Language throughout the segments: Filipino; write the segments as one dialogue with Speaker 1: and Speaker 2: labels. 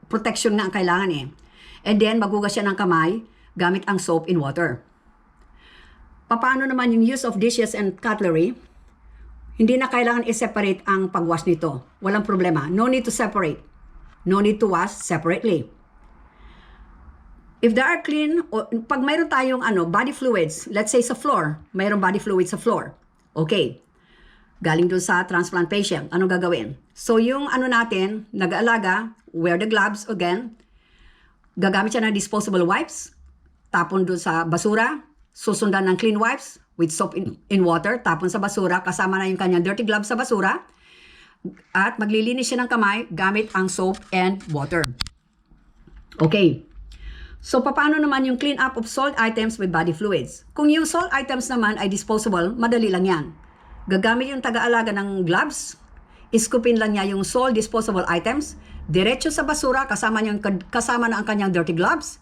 Speaker 1: protection nga ang kailangan eh. And then, maghugas siya ng kamay gamit ang soap in water. Paano naman yung use of dishes and cutlery? Hindi na kailangan i-separate ang pagwash nito. Walang problema. No need to separate. No need to wash separately. If they are clean, pag mayroon tayong body fluids, let's say sa floor, mayroong body fluids sa floor. Okay. Galing dun sa transplant patient, ano gagawin? So yung natin, nag-aalaga, wear the gloves again, gagamit siya ng disposable wipes, tapon dun sa basura, susundan ng clean wipes with soap in water, tapon sa basura, kasama na yung kanyang dirty gloves sa basura, at maglilinis siya ng kamay gamit ang soap and water. Okay. So, paano naman yung clean up of salt items with body fluids? Kung yung salt items naman ay disposable, madali lang yan. Gagamit yung taga-alaga ng gloves, iskupin lang niya yung salt disposable items, diretso sa basura, kasama na ang kanyang dirty gloves,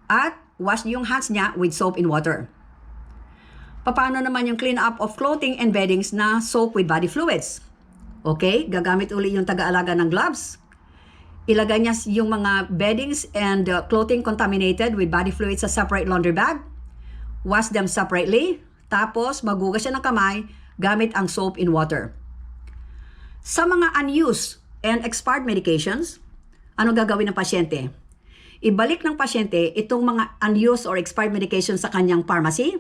Speaker 1: at wash yung hands niya with soap in water. Paano naman yung clean up of clothing and beddings na soap with body fluids? Okay, gagamit uli yung taga-alaga ng gloves, ilagay niya yung mga beddings and clothing contaminated with body fluids sa separate laundry bag. Wash them separately. Tapos, maghugas siya ng kamay gamit ang soap in water. Sa mga unused and expired medications, ano gagawin ng pasyente? Ibalik ng pasyente itong mga unused or expired medications sa kanyang pharmacy.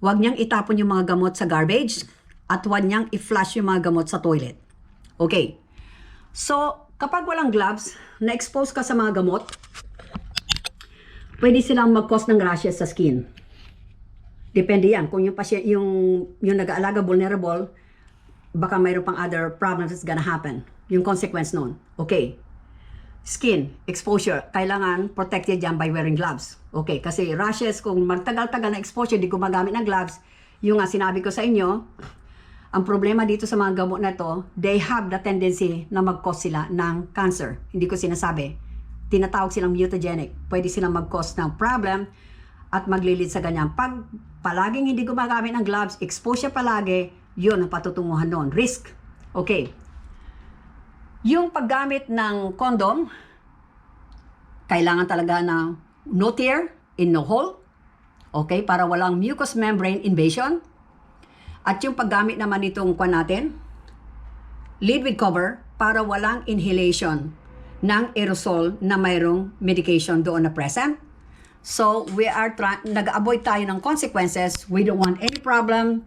Speaker 1: Huwag niyang itapon yung mga gamot sa garbage at huwag niyang i-flush yung mga gamot sa toilet. Okay. So, kapag walang gloves, na-expose ka sa mga gamot, pwede silang mag-cause ng rashes sa skin. Depende yan. Kung yung nag-aalaga vulnerable, baka mayroon pang other problems that's gonna happen. Yung consequence nun. Okay. Skin, exposure, kailangan protected yan by wearing gloves. Okay, kasi rashes, kung magtagal-tagal na exposure, di gumagamit ng gloves, yung nga sinabi ko sa inyo, ang problema dito sa mga gamot na to, they have the tendency na mag-cause sila ng cancer. Hindi ko sinasabi. Tinatawag silang mutagenic. Pwede silang mag-cause ng problem at maglilid sa ganyan. Pag palaging hindi gumagamit ng gloves, exposure palagi, yun ang patutunguhan nun. Risk. Okay. Yung paggamit ng condom, kailangan talaga na no tear in no hole. Okay, para walang mucous membrane invasion. At yung paggamit naman nitong natin, lid with cover, para walang inhalation ng aerosol na mayroong medication doon na present. So, nag-avoid tayo ng consequences. We don't want any problem.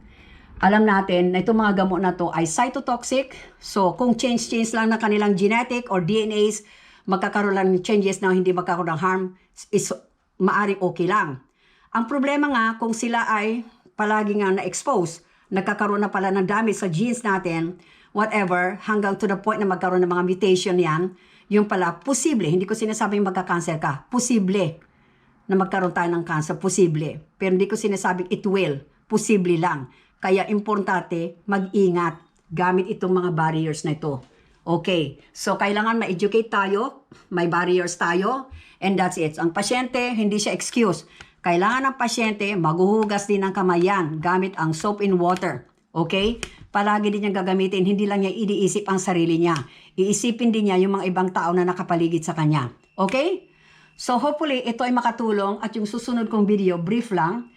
Speaker 1: Alam natin na itong mga gamot na to ay cytotoxic. So, kung change lang na kanilang genetic or DNAs, magkakaroon lang ng changes na hindi magkakaroon ng harm, is maaring okay lang. Ang problema nga, kung sila ay palagi nga na-expose, nagkakaroon na pala ng damage sa genes natin, whatever, hanggang to the point na magkaroon ng mga mutation yan, yung pala, posible, hindi ko sinasabing magka-cancer ka, posible na magkaroon tayo ng cancer, posible. Pero hindi ko sinasabing it will, posible lang. Kaya importante, mag-ingat gamit itong mga barriers na ito. Okay, so kailangan ma-educate tayo, may barriers tayo, and that's it. Ang pasyente, hindi siya excuse. Kailangan ng pasyente, maghuhugas din ng kamay yan gamit ang soap in water. Okay? Palagi din niyang gagamitin, hindi lang niya iniisip ang sarili niya. Iisipin din niya yung mga ibang tao na nakapaligid sa kanya. Okay? So hopefully, ito ay makatulong at yung susunod kong video, brief lang,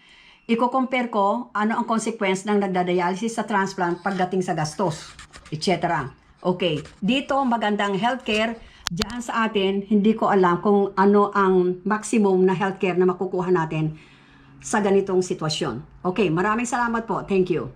Speaker 1: i-compare ko ano ang consequence ng nagdadialysis sa transplant pagdating sa gastos, etc. Okay, dito magandang healthcare. Diyan sa atin, hindi ko alam kung ano ang maximum na healthcare na makukuha natin sa ganitong sitwasyon. Okay, maraming salamat po. Thank you.